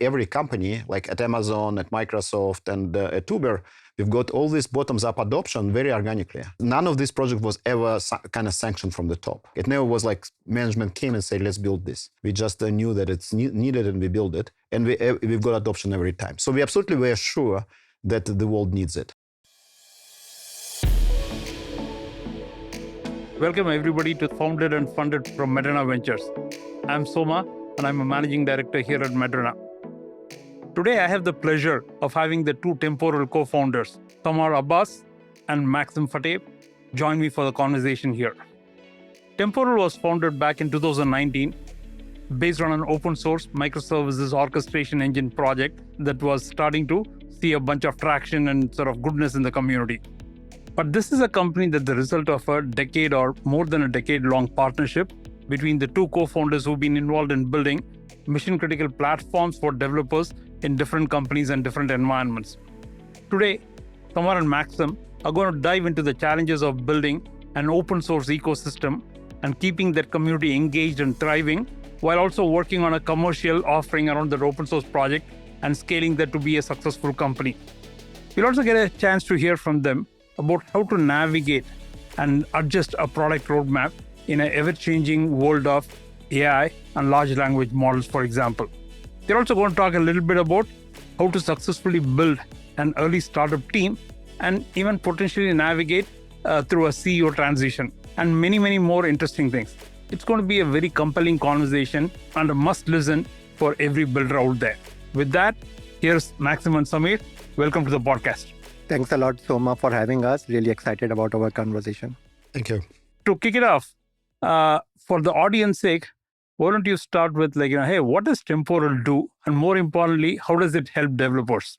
every company, like at Amazon, at Microsoft, and at Uber, we've got all this bottoms-up adoption very organically. None of this project was ever kind of sanctioned from the top. It never was like management came and said, let's build this. We just knew that it's needed and we build it. And we've got adoption every time. So we absolutely were sure that the world needs it. Welcome everybody to Founded and Funded from Madrona Ventures. I'm Soma and I'm a managing director here at Madrona. Today I have the pleasure of having the two Temporal co-founders, Samar Abbas and Maxim Fateev, join me for the conversation here. Temporal was founded back in 2019 based on an open source microservices orchestration engine project that was starting to see a bunch of traction and sort of goodness in the community. But this is a company that's the result of a decade or more than a decade-long partnership between the two co-founders who've been involved in building mission-critical platforms for developers in different companies and different environments. Today, Samar and Maxim are going to dive into the challenges of building an open-source ecosystem and keeping that community engaged and thriving, while also working on a commercial offering around that open-source project and scaling that to be a successful company. We'll also get a chance to hear from them about how to navigate and adjust a product roadmap in an ever-changing world of AI and large language models, for example. They're also going to talk a little bit about how to successfully build an early startup team and even potentially navigate through a CEO transition and many, many more interesting things. It's going to be a very compelling conversation and a must-listen for every builder out there. With that, here's Maxim and Samir. Welcome to the podcast. Thanks a lot, Soma, for having us. Really excited about our conversation. Thank you. To kick it off, for the audience sake, why don't you start with hey, what does Temporal do? And more importantly, how does it help developers?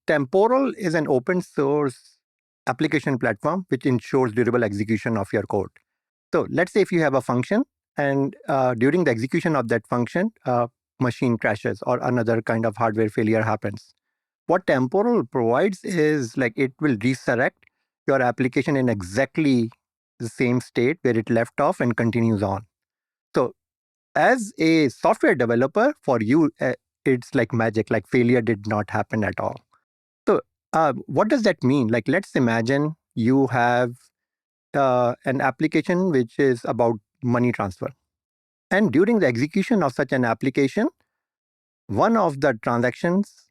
Temporal is an open source application platform which ensures durable execution of your code. So let's say if you have a function and during the execution of that function, machine crashes or another kind of hardware failure happens. What Temporal provides is it will resurrect your application in exactly the same state where it left off and continues on. So as a software developer, for you, it's like magic, like failure did not happen at all. So what does that mean? Let's imagine you have an application which is about money transfer. And during the execution of such an application, one of the transactions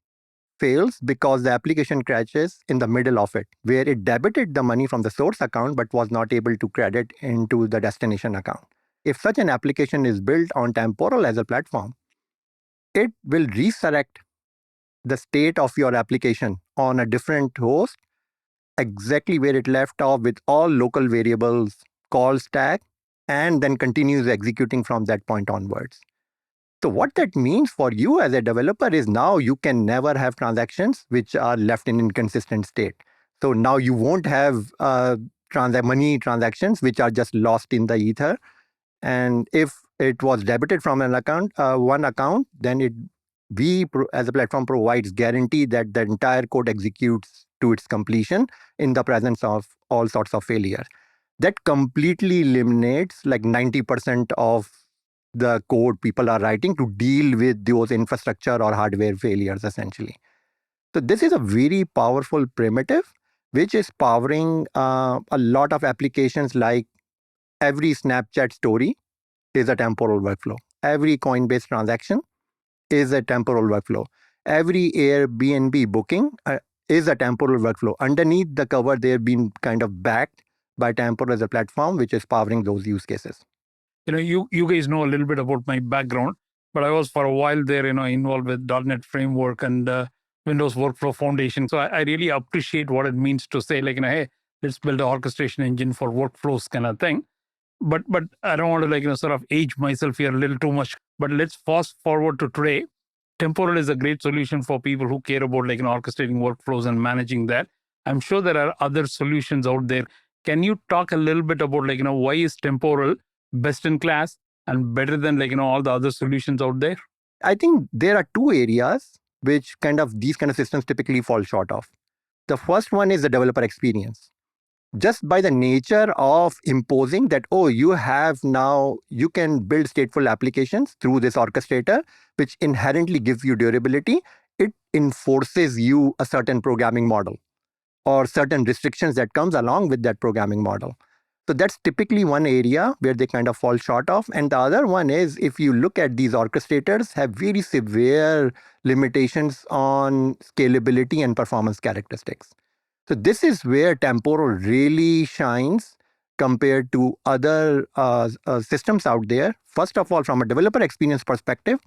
fails because the application crashes in the middle of it, where it debited the money from the source account but was not able to credit into the destination account. If such an application is built on Temporal as a platform, it will resurrect the state of your application on a different host, exactly where it left off with all local variables, call stack, and then continues executing from that point onwards. So what that means for you as a developer is now you can never have transactions which are left in inconsistent state. So now you won't have money transactions which are just lost in the ether. And if it was debited from an account, one account, then we as a platform provides guarantee that the entire code executes to its completion in the presence of all sorts of failures. That completely eliminates 90% of the code people are writing to deal with those infrastructure or hardware failures, essentially. So this is a very powerful primitive, which is powering a lot of applications. Like every Snapchat story is a Temporal workflow. Every Coinbase transaction is a Temporal workflow. Every Airbnb booking is a Temporal workflow. Underneath the cover, they've been kind of backed by Temporal as a platform, which is powering those use cases. You guys know a little bit about my background, but I was for a while there, involved with .NET Framework and Windows Workflow Foundation. So I really appreciate what it means to say hey, let's build an orchestration engine for workflows kind of thing. But I don't want to sort of age myself here a little too much. But let's fast forward to today. Temporal is a great solution for people who care about orchestrating workflows and managing that. I'm sure there are other solutions out there. Can you talk a little bit about why is Temporal best in class and better than all the other solutions out there? I think there are two areas which these kind of systems typically fall short of. The first one is the developer experience. Just by the nature of imposing that, you can build stateful applications through this orchestrator, which inherently gives you durability, it enforces you a certain programming model or certain restrictions that comes along with that programming model. So that's typically one area where they kind of fall short of. And the other one is, if you look at these orchestrators, have very severe limitations on scalability and performance characteristics. So this is where Temporal really shines compared to other systems out there. First of all, from a developer experience perspective,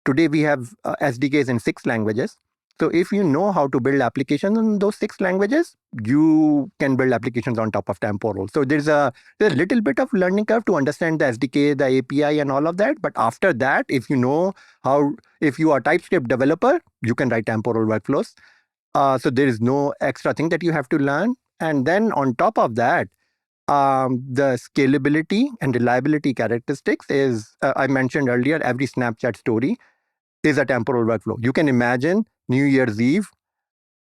today we have SDKs in 6 languages. So if you know how to build applications in those 6 languages, you can build applications on top of Temporal. So there's a little bit of learning curve to understand the SDK, the API, and all of that. But after that, if you are a TypeScript developer, you can write Temporal workflows. So there is no extra thing that you have to learn. And then on top of that, the scalability and reliability characteristics is, I mentioned earlier, every Snapchat story is a Temporal workflow. You can imagine New Year's Eve,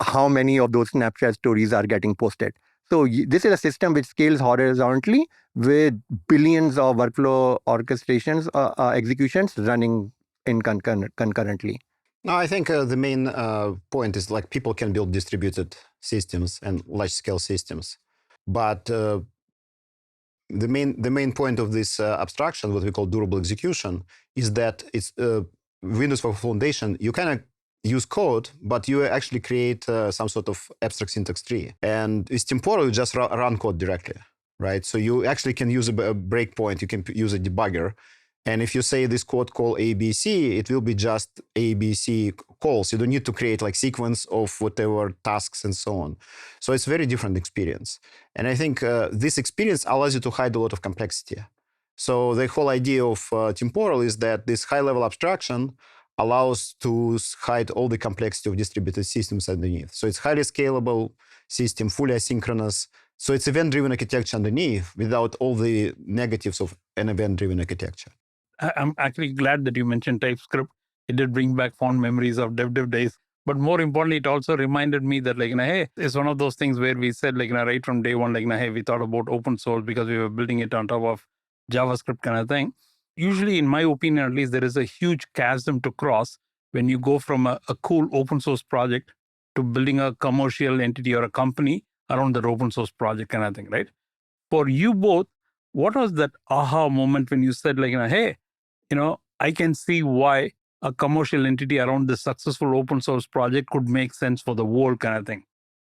how many of those Snapchat stories are getting posted. So this is a system which scales horizontally with billions of workflow orchestrations, executions running in concurrently. No, I think the main point is like people can build distributed systems and large-scale systems, but the main point of this abstraction, what we call durable execution, is that it's Windows for Foundation. You kind of use code, but you actually create some sort of abstract syntax tree. And with Temporal, you just run code directly, right? So you actually can use a breakpoint. You can use a debugger. And if you say this code call ABC, it will be just ABC calls. You don't need to create like sequence of whatever tasks and so on. So it's a very different experience. And I think this experience allows you to hide a lot of complexity. So the whole idea of Temporal is that this high-level abstraction allows to hide all the complexity of distributed systems underneath. So it's highly scalable system, fully asynchronous. So it's event-driven architecture underneath without all the negatives of an event-driven architecture. I'm actually glad that you mentioned TypeScript. It did bring back fond memories of dev days. But more importantly, it also reminded me that, hey, it's one of those things where we said, right from day one, hey, we thought about open source because we were building it on top of JavaScript kind of thing. Usually, in my opinion, at least, there is a huge chasm to cross when you go from a cool open source project to building a commercial entity or a company around that open source project kind of thing, right? For you both, what was that aha moment when you said, hey, I can see why a commercial entity around this successful open source project could make sense for the world kind of thing?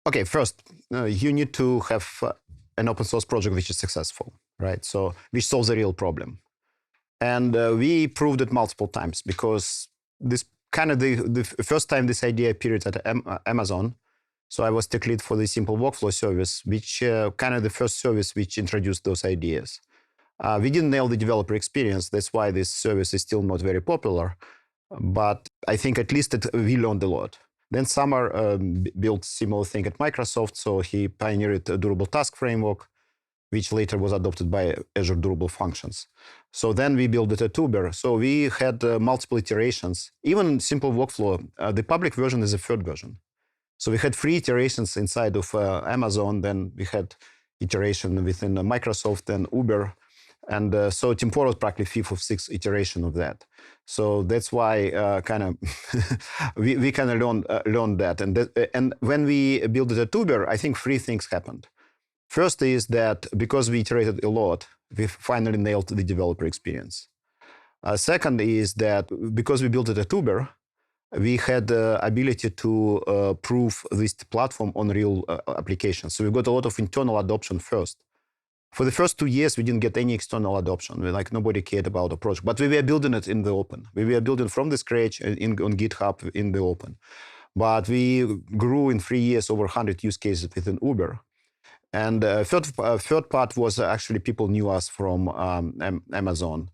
Okay, first, you need to have an open source project which is successful, right? So which solves a real problem. And we proved it multiple times because this kind of the first time this idea appeared at Amazon. So I was tech lead for the simple workflow service, which kind of the first service which introduced those ideas. We didn't nail the developer experience. That's why this service is still not very popular. But I think at least we learned a lot. Then Samar built similar thing at Microsoft. So he pioneered a durable task framework, which later was adopted by Azure Durable Functions. So then we built it at Uber. So we had multiple iterations. Even simple workflow, the public version is the third version. So we had 3 iterations inside of Amazon. Then we had iteration within Microsoft and Uber. And so Temporal is practically 5th or 6th iteration of that. So that's why kind of we kind of learned that. And when we built it at Uber, I think 3 things happened. First is that because we iterated a lot, we finally nailed the developer experience. Second is that because we built it at Uber, we had the ability to prove this platform on real applications. So we got a lot of internal adoption first. For the first 2 years, we didn't get any external adoption. Nobody cared about the project. But we were building it in the open. We were building from the scratch on GitHub in the open. But we grew in 3 years over 100 use cases within Uber. And third part was actually people knew us from Amazon.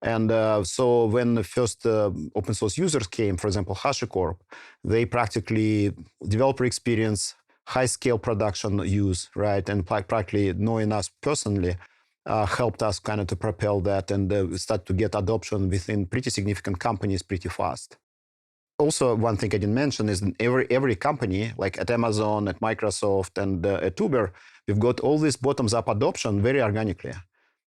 And so when the first open source users came, for example, HashiCorp, they practically developer experience, high scale production use, right? And practically knowing us personally helped us kind of to propel that and start to get adoption within pretty significant companies pretty fast. Also, one thing I didn't mention is that every company, like at Amazon, at Microsoft, and at Uber, we've got all this bottoms-up adoption very organically.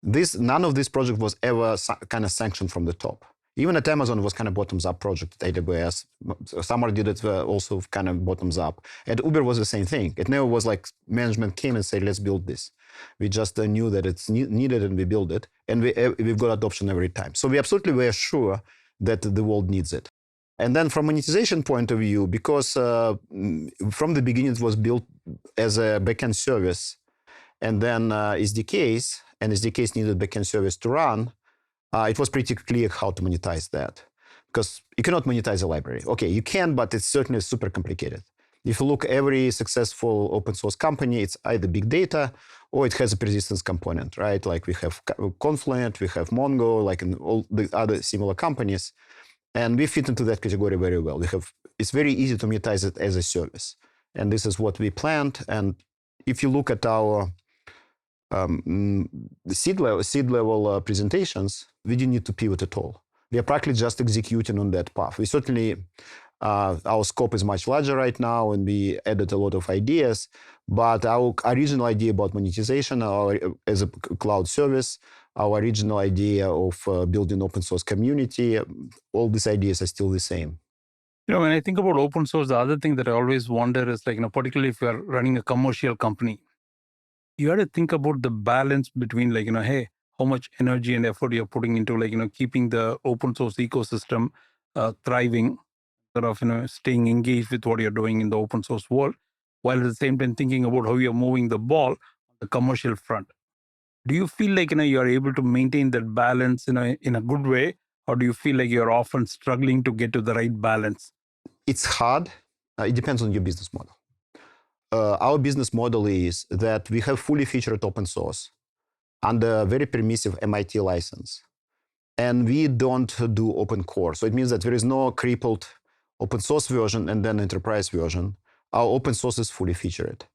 None of this project was ever kind of sanctioned from the top. Even at Amazon, it was kind of bottoms-up project at AWS. Samar did it also kind of bottoms-up. At Uber was the same thing. It never was like management came and said, let's build this. We just knew that it's needed and we build it. And we've got adoption every time. So we absolutely were sure that the world needs it. And then from monetization point of view, because from the beginning it was built as a backend service, and then SDKs, and SDKs needed backend service to run, it was pretty clear how to monetize that. Because you cannot monetize a library. Okay, you can, but it's certainly super complicated. If you look every successful open source company, it's either big data or it has a persistence component, right? Like we have Confluent, we have Mongo, like in all the other similar companies. And we fit into that category very well. It's very easy to monetize it as a service. And this is what we planned. And if you look at our seed level presentations, we didn't need to pivot at all. We are practically just executing on that path. We certainly, our scope is much larger right now, and we added a lot of ideas. But our original idea about monetization as a cloud service, our original idea of building open source community, all these ideas are still the same. When I think about open source, the other thing that I always wonder is like, particularly if you're running a commercial company, you have to think about the balance between like, hey, how much energy and effort you're putting into like, keeping the open source ecosystem thriving, sort of, staying engaged with what you're doing in the open source world, while at the same time thinking about how you're moving the ball on the commercial front. Do you feel like, you're able to maintain that balance in a good way? Or do you feel like you're often struggling to get to the right balance? It's hard. It depends on your business model. Our business model is that we have fully featured open source under a very permissive MIT license. And we don't do open core. So it means that there is no crippled open source version and then enterprise version. Our open source is fully featured.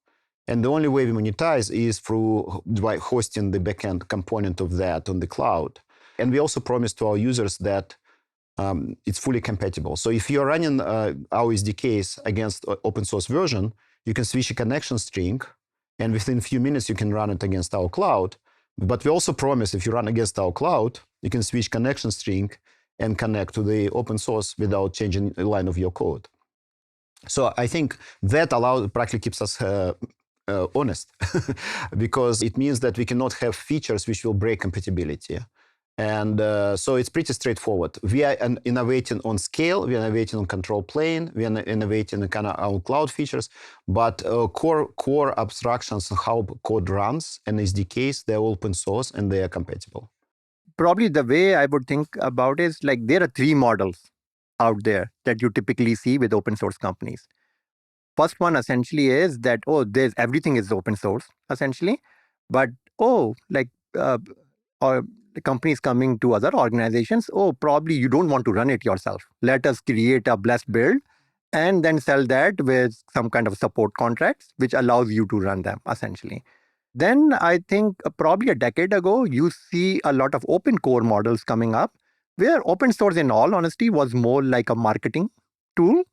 And the only way we monetize is through by hosting the backend component of that on the cloud. And we also promise to our users that it's fully compatible. So if you're running our SDKs against open source version, you can switch a connection string, and within a few minutes you can run it against our cloud. But we also promise if you run against our cloud, you can switch connection string and connect to the open source without changing a line of your code. So I think that practically keeps us honest, because it means that we cannot have features which will break compatibility. And so it's pretty straightforward. We are innovating on scale, we are innovating on control plane, we are innovating on kind of our cloud features, but core abstractions on how code runs and SDKs, they're open source and they are compatible. Probably the way I would think about it is like there are three models out there that you typically see with open source companies. First one essentially is that, everything is open source, essentially. But, or the companies coming to other organizations, probably you don't want to run it yourself. Let us create a blessed build and then sell that with some kind of support contracts, which allows you to run them, essentially. Then I think probably a decade ago, you see a lot of open core models coming up, where open source, in all honesty, was more like a marketing tool.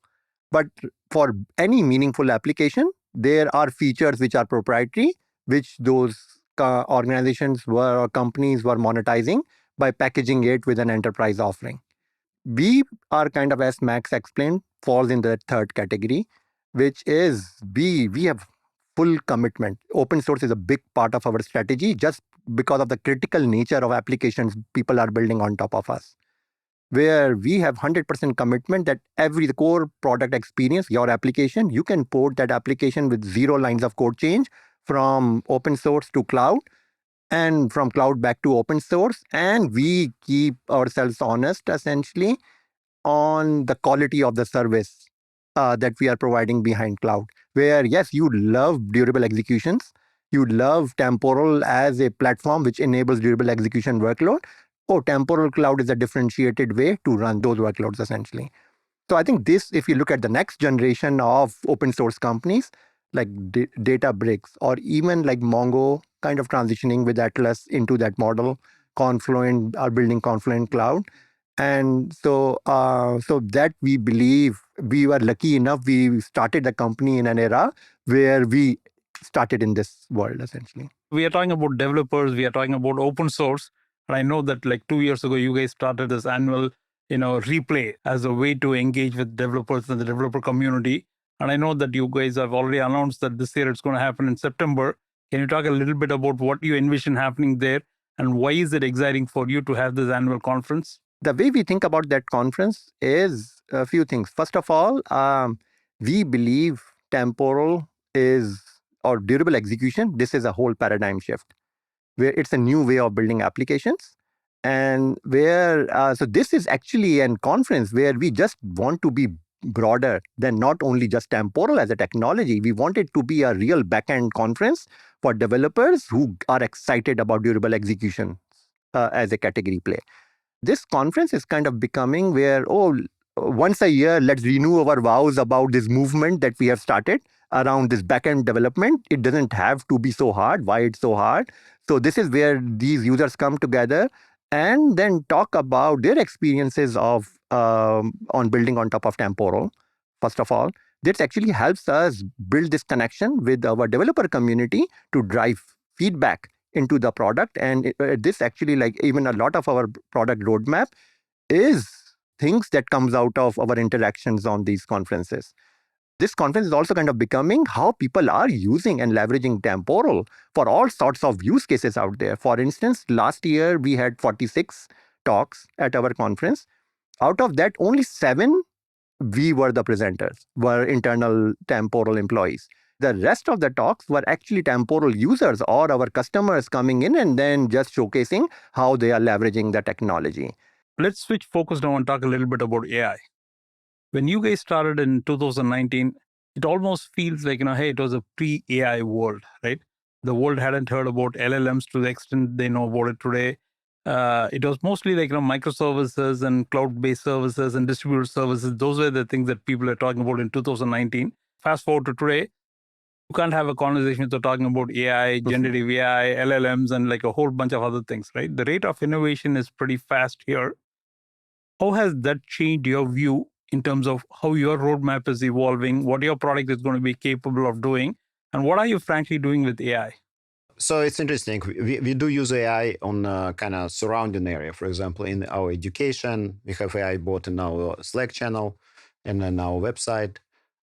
But for any meaningful application, there are features which are proprietary, which those organizations or companies were monetizing by packaging it with an enterprise offering. We are kind of, as Max explained, falls in the third category, which is we have full commitment. Open source is a big part of our strategy just because of the critical nature of applications people are building on top of us, where we have 100% commitment that the core product experience, your application, you can port that application with 0 lines of code change from open source to cloud and from cloud back to open source. And we keep ourselves honest, essentially, on the quality of the service that we are providing behind cloud, where, yes, you love durable executions. You love Temporal as a platform which enables durable execution workload. Temporal cloud is a differentiated way to run those workloads, essentially. So I think this, if you look at the next generation of open source companies, like Databricks, or even like Mongo kind of transitioning with Atlas into that model, Confluent are building Confluent Cloud. And so that we believe we were lucky enough, we started the company in an era where we started in this world, essentially. We are talking about developers, we are talking about open source. And I know that like 2 years ago, you guys started this annual replay as a way to engage with developers and the developer community. And I know that you guys have already announced that this year it's going to happen in September. Can you talk a little bit about what you envision happening there and why is it exciting for you to have this annual conference? The way we think about that conference is a few things. First of all, we believe temporal or durable execution. This is a whole paradigm shift where it's a new way of building applications. And so this is actually a conference where we just want to be broader than not only just temporal as a technology. We want it to be a real backend conference for developers who are excited about durable execution as a category play. This conference is kind of becoming where, once a year, let's renew our vows about this movement that we have started around this backend development. It doesn't have to be so hard. Why it's so hard? So this is where these users come together and then talk about their experiences of on building on top of temporal. First of all, this actually helps us build this connection with our developer community to drive feedback into the product. And this actually, like even a lot of our product roadmap is things that comes out of our interactions on these conferences. This conference is also kind of becoming how people are using and leveraging temporal for all sorts of use cases out there. For instance, last year we had 46 talks at our conference. Out of that, only 7 we were the presenters, were internal temporal employees. The rest of the talks were actually temporal users or our customers coming in and then just showcasing how they are leveraging the technology. Let's switch focus now and talk a little bit about AI. When you guys started in 2019, it almost feels like, hey, it was a pre-AI world, right? The world hadn't heard about LLMs to the extent they know about it today. It was mostly like microservices and cloud-based services and distributed services. Those were the things that people are talking about in 2019. Fast forward to today, you can't have a conversation without talking about AI, generative AI, LLMs, and like a whole bunch of other things, right? The rate of innovation is pretty fast here. How has that changed your view in terms of how your roadmap is evolving, what your product is going to be capable of doing, and what are you frankly doing with AI? So it's interesting. We do use AI on kind of surrounding area. For example, in our education, we have AI bot in our Slack channel and in our website.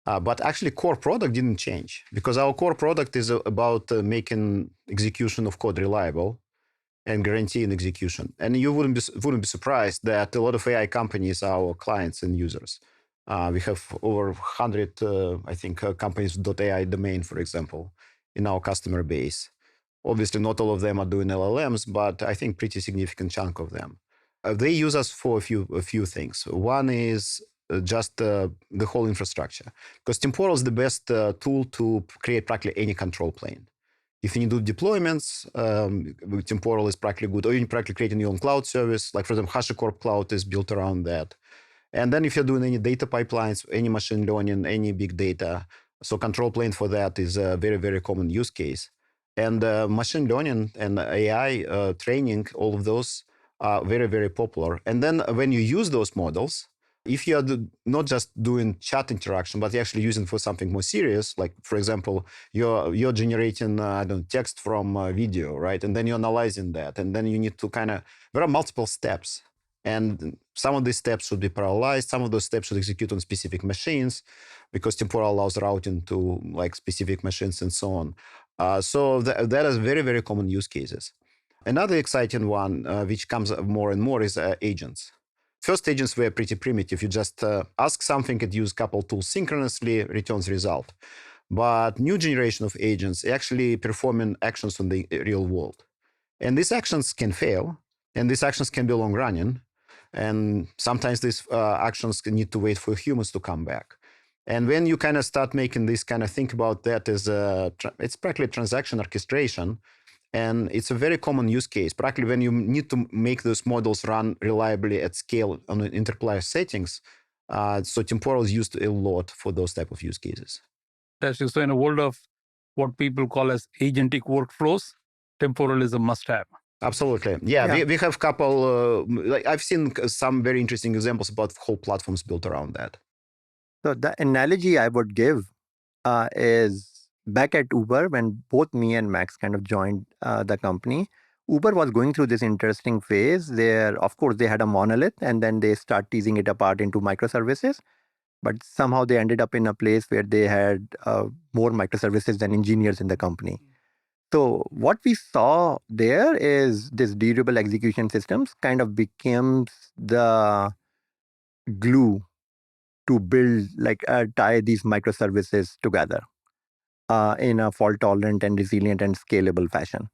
But actually, core product didn't change because our core product is about making execution of code reliable and guaranteeing execution. And you wouldn't be surprised that a lot of AI companies are our clients and users. We have over 100, I think, companies with .ai domain, for example, in our customer base. Obviously, not all of them are doing LLMs, but I think pretty significant chunk of them. They use us for a few things. One is just the whole infrastructure, because Temporal is the best tool to create practically any control plane. If you do deployments, Temporal is practically good. Or you're practically creating your own cloud service. Like, for example, HashiCorp Cloud is built around that. And then if you're doing any data pipelines, any machine learning, any big data, so control plane for that is a very, very common use case. And machine learning and AI training, all of those are very, very popular. And then when you use those models, if you are not just doing chat interaction, but you're actually using for something more serious, like, for example, you're generating text from video, right? And then you're analyzing that. And then you need to there are multiple steps. And some of these steps should be parallelized. Some of those steps should execute on specific machines because Temporal allows routing to specific machines and so on. So that is very, very common use cases. Another exciting one, which comes more and more, is agents. First, agents were pretty primitive. You just ask something, it use a couple tools synchronously, returns result. But new generation of agents actually performing actions in the real world. And these actions can fail, and these actions can be long running. And sometimes these actions need to wait for humans to come back. And when you start making this think about that as it's practically transaction orchestration. And it's a very common use case, practically when you need to make those models run reliably at scale on enterprise settings. So Temporal is used a lot for those type of use cases. So in a world of what people call as agentic workflows, Temporal is a must-have. Absolutely. Yeah. We have couple, I've seen some very interesting examples about whole platforms built around that. So the analogy I would give is back at Uber, when both me and Max joined the company, Uber was going through this interesting phase. Of course, they had a monolith, and then they start teasing it apart into microservices. But somehow they ended up in a place where they had more microservices than engineers in the company. So what we saw there is this durable execution systems kind of becomes the glue to build, tie these microservices together in a fault tolerant and resilient and scalable fashion.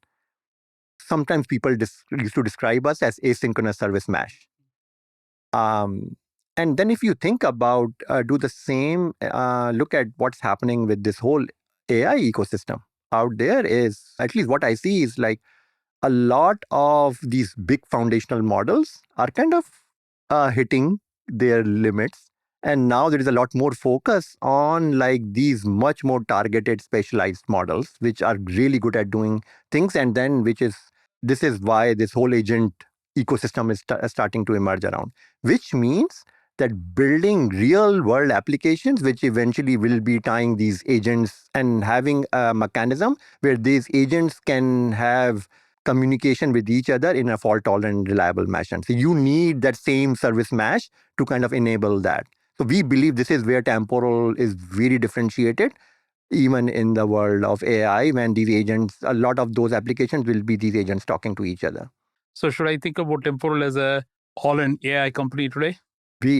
Sometimes people used to describe us as asynchronous service mesh. And then if you think about, do the same, look at what's happening with this whole AI ecosystem out there is, at least what I see is like a lot of these big foundational models are kind of hitting their limits. And now there is a lot more focus on like these much more targeted specialized models, which are really good at doing things. And then this is why this whole agent ecosystem is starting to emerge around, which means that building real world applications, which eventually will be tying these agents and having a mechanism where these agents can have communication with each other in a fault tolerant, reliable fashion. So you need that same service mesh to kind of enable that. So we believe this is where Temporal is very differentiated, even in the world of AI, when these agents, a lot of those applications will be these agents talking to each other. So should I think about Temporal as a all-in AI company today?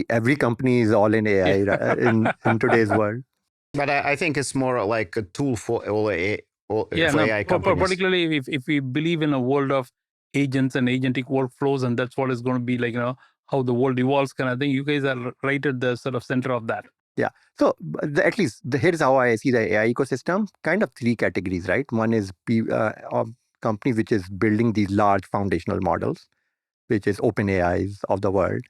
Every company is all in AI in today's world. But I think it's more like a tool for all AI companies. Particularly if we believe in a world of agents and agentic workflows, and that's what is going to be like, how the world evolves kind of thing. You guys are right at the sort of center of that. Yeah. So at least here's how I see the AI ecosystem. Kind of three categories, right? One is companies which is building these large foundational models, which is OpenAIs of the world.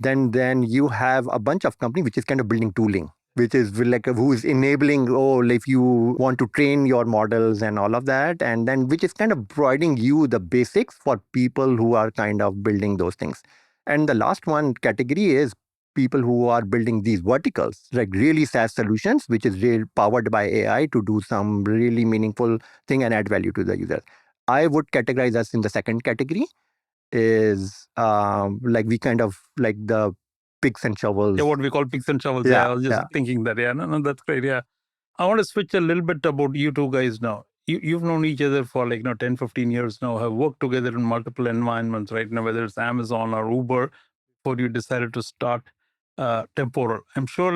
Then you have a bunch of companies which is kind of building tooling, which is like who is enabling, if you want to train your models and all of that, and then which is kind of providing you the basics for people who are kind of building those things. And the last one category is people who are building these verticals, like really SaaS solutions, which is really powered by AI to do some really meaningful thing and add value to the user. I would categorize us in the second category, is like we kind of like the picks and shovels. Yeah, what we call picks and shovels. Yeah, I was just thinking that. Yeah, no, that's great. Yeah. I want to switch a little bit about you two guys now. You've known each other for 10, 15 years now, have worked together in multiple environments, right? Now, whether it's Amazon or Uber, before you decided to start Temporal. I'm sure,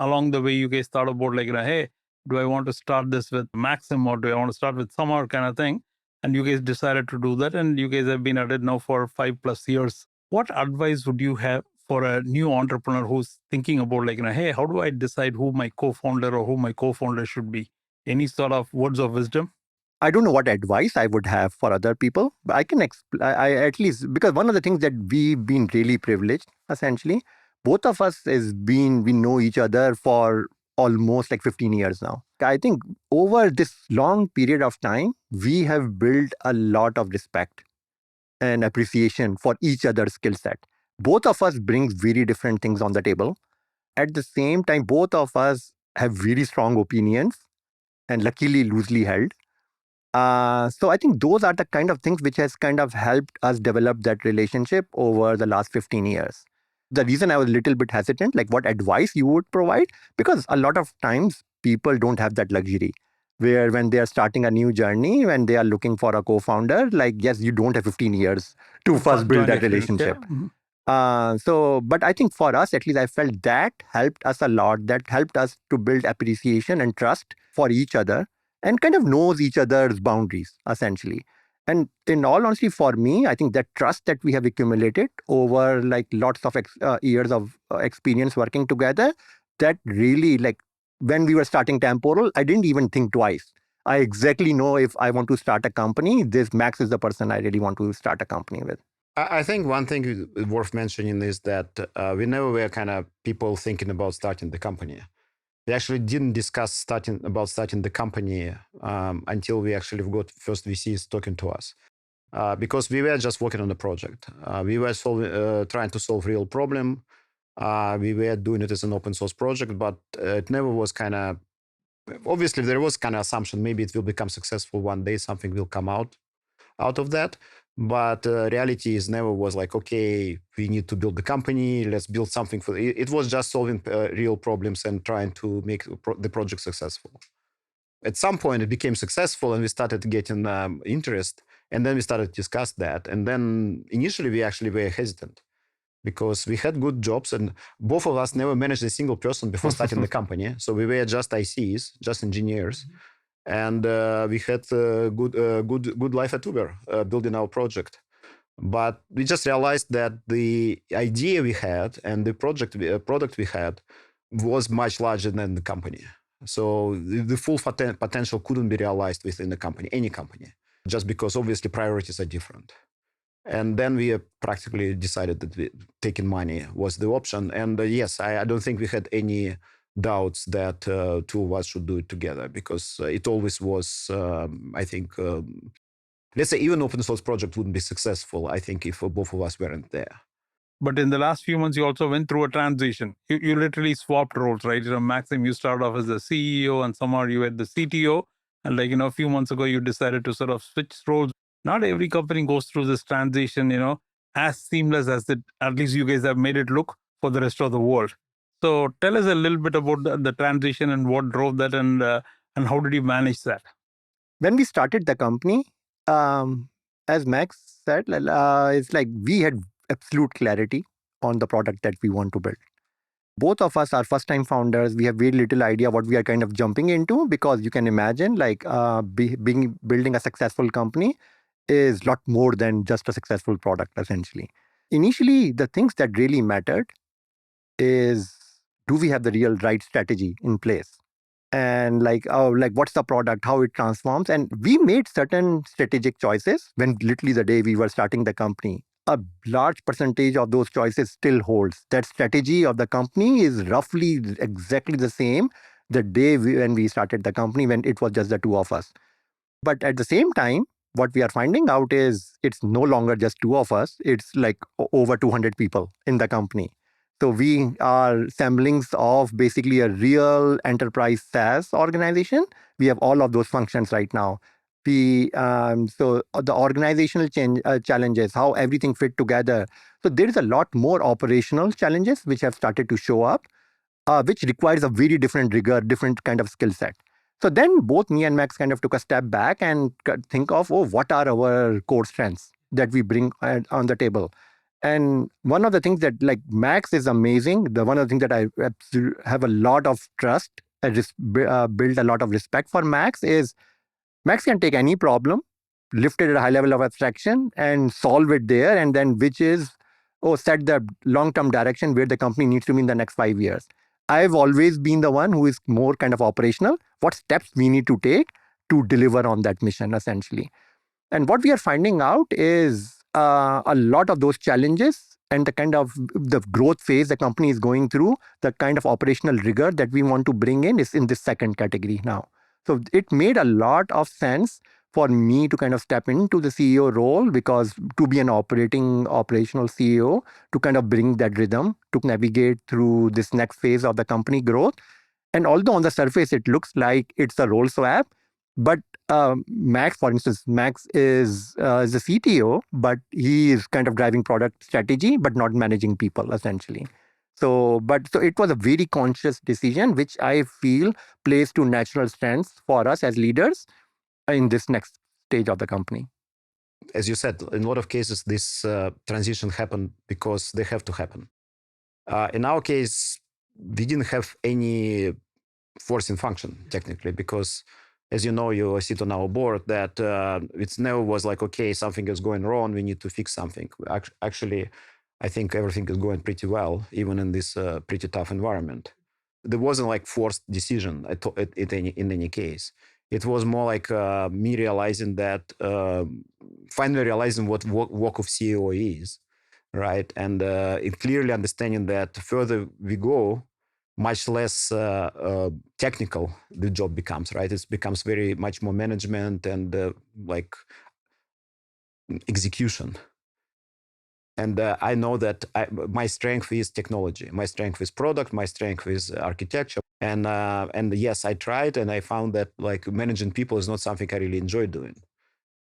along the way, you guys thought about, hey, do I want to start this with Maxim or do I want to start with Samar kind of thing? And you guys decided to do that. And you guys have been at it now for 5+ years. What advice would you have for a new entrepreneur who's thinking about hey, how do I decide who my co-founder or who my co-founder should be? Any sort of words of wisdom? I don't know what advice I would have for other people, but I can I at least, because one of the things that we've been really privileged, essentially, both of us we know each other for almost 15 years now. I think over this long period of time, we have built a lot of respect and appreciation for each other's skill set. Both of us brings very different things on the table. At the same time, both of us have very strong opinions and luckily loosely held. So I think those are the kind of things which has kind of helped us develop that relationship over the last 15 years. The reason I was a little bit hesitant, like what advice you would provide, because a lot of times people don't have that luxury where when they are starting a new journey, when they are looking for a co-founder, yes, you don't have 15 years to first build that relationship. Yeah. But I think for us, at least I felt that helped us a lot. That helped us to build appreciation and trust for each other and kind of knows each other's boundaries, essentially. And in all honesty, for me, I think that trust that we have accumulated over lots of years of experience working together, that really, when we were starting Temporal, I didn't even think twice. I exactly know if I want to start a company, this Max is the person I really want to start a company with. I think one thing worth mentioning is that we never were kind of people thinking about starting the company. We actually didn't discuss starting the company until we actually got first VCs talking to us. Because we were just working on the project. We were trying to solve real problem. We were doing it as an open source project, but it never was kind of, obviously there was kind of assumption maybe it will become successful one day, something will come out out of that. But reality is never was like, okay, we need to build the company, let's build something for it. It was just solving real problems and trying to make the project successful. At some point, it became successful and we started getting interest. And then we started to discuss that. And then initially, we actually were hesitant because we had good jobs and both of us never managed a single person before starting the company. So we were just ICs, just engineers. And we had good life at Uber building our project. But we just realized that the idea we had and the product we had was much larger than the company. So the full potential couldn't be realized within the company, any company, just because obviously priorities are different. And then we practically decided that taking money was the option. And yes, I don't think we had any doubts that two of us should do it together because it always was, I think, let's say even open source project wouldn't be successful, I think, if both of us weren't there. But in the last few months, you also went through a transition. You literally swapped roles, right? Maxim, you started off as the CEO, and Samar, you were the CTO. And a few months ago, you decided to sort of switch roles. Not every company goes through this transition, as seamless as it, at least you guys have made it look for the rest of the world. So tell us a little bit about the transition and what drove that and how did you manage that? When we started the company, as Max said, it's like we had absolute clarity on the product that we want to build. Both of us are first-time founders. We have very little idea what we are kind of jumping into because you can imagine building a successful company is a lot more than just a successful product, essentially. Initially, the things that really mattered is, do we have the real right strategy in place? And what's the product, how it transforms? And we made certain strategic choices when literally the day we were starting the company. A large percentage of those choices still holds. That strategy of the company is roughly exactly the same the day when we started the company, when it was just the two of us. But at the same time, what we are finding out is it's no longer just two of us. It's like over 200 people in the company. So we are assemblings of basically a real enterprise SaaS organization. We have all of those functions right now. So the organizational challenges, how everything fit together. So there is a lot more operational challenges which have started to show up, which requires a very different rigor, different kind of skill set. So then both me and Max kind of took a step back and think of, what are our core strengths that we bring on the table? And one of the things that, like, Max is amazing. One of the things that I have a lot of trust, I just build a lot of respect for Max is Max can take any problem, lift it at a high level of abstraction and solve it there. And then set the long-term direction where the company needs to be in the next 5 years. I've always been the one who is more kind of operational. What steps we need to take to deliver on that mission, essentially. And what we are finding out is a lot of those challenges and the kind of the growth phase the company is going through, the kind of operational rigor that we want to bring in is in this second category now. So it made a lot of sense for me to kind of step into the CEO role, because to be an operational CEO, to kind of bring that rhythm, to navigate through this next phase of the company growth. And although on the surface it looks like it's a role swap, but Max, for instance, Max is the CTO, but he is kind of driving product strategy, but not managing people, essentially. So it was a very conscious decision, which I feel plays to natural strengths for us as leaders in this next stage of the company. As you said, in a lot of cases, this transition happened because they have to happen. In our case, we didn't have any forcing function, technically, because, as you know, you sit on our board, that it never was like, okay, something is going wrong, we need to fix something. Actually, I think everything is going pretty well, even in this pretty tough environment. There wasn't like forced decision in any case. It was more like me realizing that, finally realizing what work of CEO is, right? And clearly understanding that further we go, much less technical the job becomes, right? It becomes very much more management and like execution. And I know that my strength is technology. My strength is product. My strength is architecture. And yes, I tried and I found that like managing people is not something I really enjoy doing.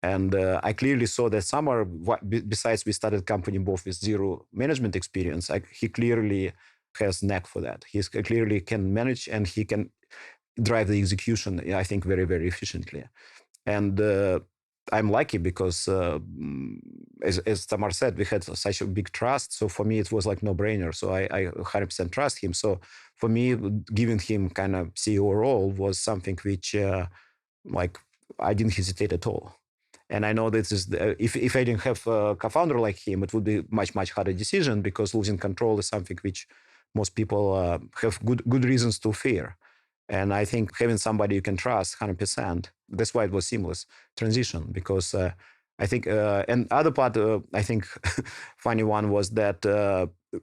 And I clearly saw that Samar, besides we started company both with zero management experience, he clearly has knack for that. He clearly can manage and he can drive the execution, I think, very, very efficiently. And I'm lucky because, as Samar said, we had such a big trust. So for me, it was like no-brainer. So I 100% trust him. So for me, giving him kind of CEO role was something which, like, I didn't hesitate at all. And I know this is, if I didn't have a co-founder like him, it would be much, much harder decision because losing control is something which most people have good reasons to fear. And I think having somebody you can trust 100%, that's why it was seamless transition. Because I think, and other part, I think funny one was that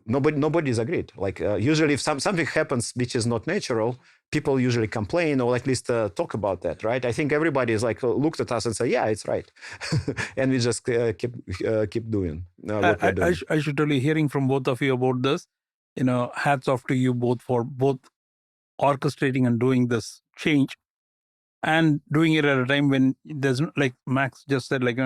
nobody disagreed. Like usually if something happens which is not natural, people usually complain or at least talk about that, right? I think everybody is like looked at us and say, yeah, it's right. And we just keep doing what we're doing. I should tell you, hearing from both of you about this, hats off to you both for both orchestrating and doing this change and doing it at a time when there's, like Max just said, like,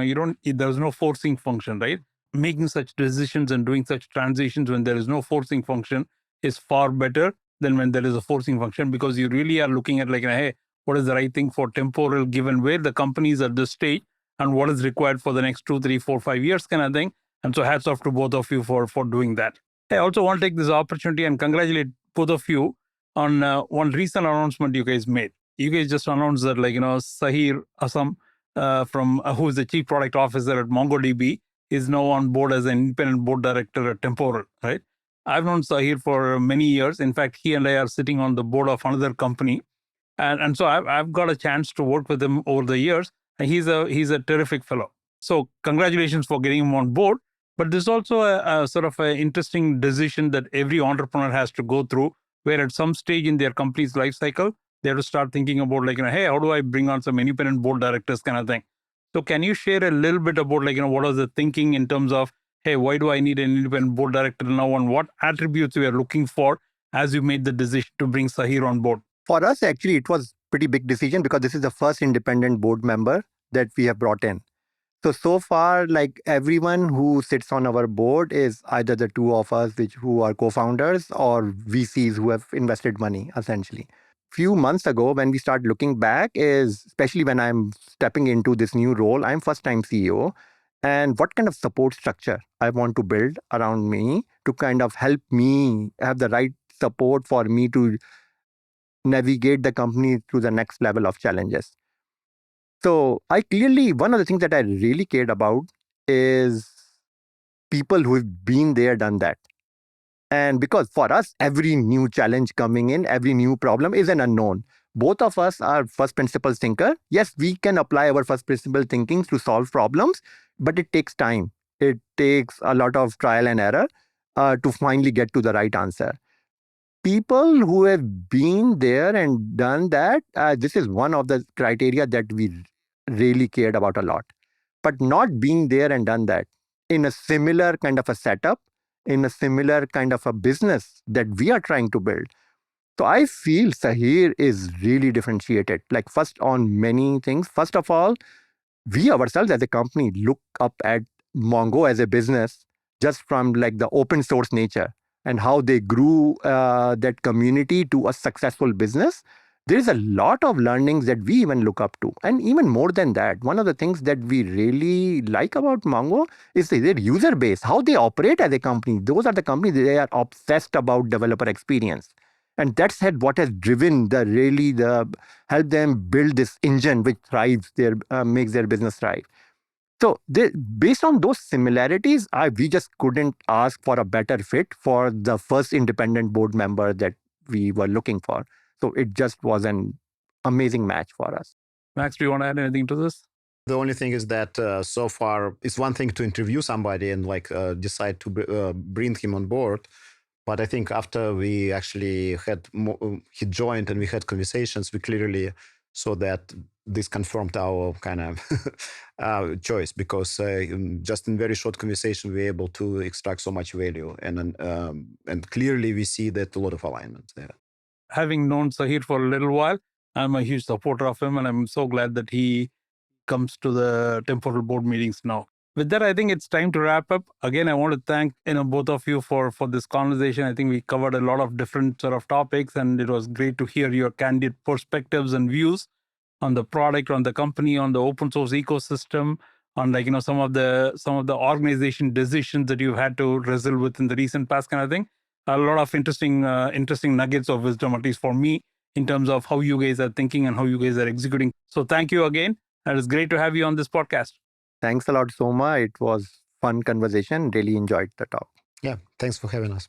there's no forcing function, right? Making such decisions and doing such transitions when there is no forcing function is far better than when there is a forcing function, because you really are looking at like, hey, what is the right thing for Temporal given where the company is at this stage and what is required for the next 2, 3, 4, 5 years kind of thing. And so hats off to both of you for doing that. I also want to take this opportunity and congratulate both of you on one recent announcement you guys made. You guys just announced that, like, Sahir Assam, who is the chief product officer at MongoDB, is now on board as an independent board director at Temporal, right? I've known Sahir for many years. In fact, he and I are sitting on the board of another company. And so I've got a chance to work with him over the years. And he's a terrific fellow. So congratulations for getting him on board. But there's also a sort of an interesting decision that every entrepreneur has to go through, where at some stage in their company's life cycle, they have to start thinking about, like, hey, how do I bring on some independent board directors kind of thing? So can you share a little bit about, like, what was the thinking in terms of, hey, why do I need an independent board director now, and what attributes we are looking for as you made the decision to bring Sahir on board? For us, actually, it was pretty big decision because this is the first independent board member that we have brought in. So far, like everyone who sits on our board is either the two of us, who are co-founders, or VCs who have invested money, essentially. Few months ago, when we start looking back, is especially when I'm stepping into this new role, I'm first-time CEO, and what kind of support structure I want to build around me to kind of help me have the right support for me to navigate the company through the next level of challenges. So one of the things that I really cared about is people who have been there, done that. And because for us, every new challenge coming in, every new problem is an unknown. Both of us are first principles thinker. Yes, we can apply our first principle thinking to solve problems, but it takes time. It takes a lot of trial and error to finally get to the right answer. People who have been there and done that, this is one of the criteria that we really cared about a lot. But not being there and done that in a similar kind of a setup, in a similar kind of a business that we are trying to build. So I feel Sahir is really differentiated. Like, first on many things. First of all, we ourselves as a company look up at Mongo as a business just from like the open source nature and how they grew that community to a successful business. There is a lot of learnings that we even look up to. And even more than that, one of the things that we really like about Mongo is their user base, how they operate as a company. Those are the companies, they are obsessed about developer experience. And that's what has driven help them build this engine which makes their business thrive. So based on those similarities, we just couldn't ask for a better fit for the first independent board member that we were looking for. So it just was an amazing match for us. Max, do you want to add anything to this? The only thing is that so far, it's one thing to interview somebody and decide to bring him on board. But I think after we actually he joined and we had conversations, we clearly saw that this confirmed our kind of choice, because just in very short conversation, we were able to extract so much value. And clearly we see that a lot of alignment there. Having known Sahir for a little while, I'm a huge supporter of him, and I'm so glad that he comes to the Temporal board meetings now. With that, I think it's time to wrap up. Again, I want to thank both of you for this conversation. I think we covered a lot of different sort of topics, and it was great to hear your candid perspectives and views on the product, on the company, on the open source ecosystem, on some of the organization decisions that you've had to wrestle with in the recent past kind of thing. A lot of interesting nuggets of wisdom, at least for me, in terms of how you guys are thinking and how you guys are executing. So thank you again. It was great to have you on this podcast. Thanks a lot, Soma. It was fun conversation. Really enjoyed the talk. Yeah, thanks for having us.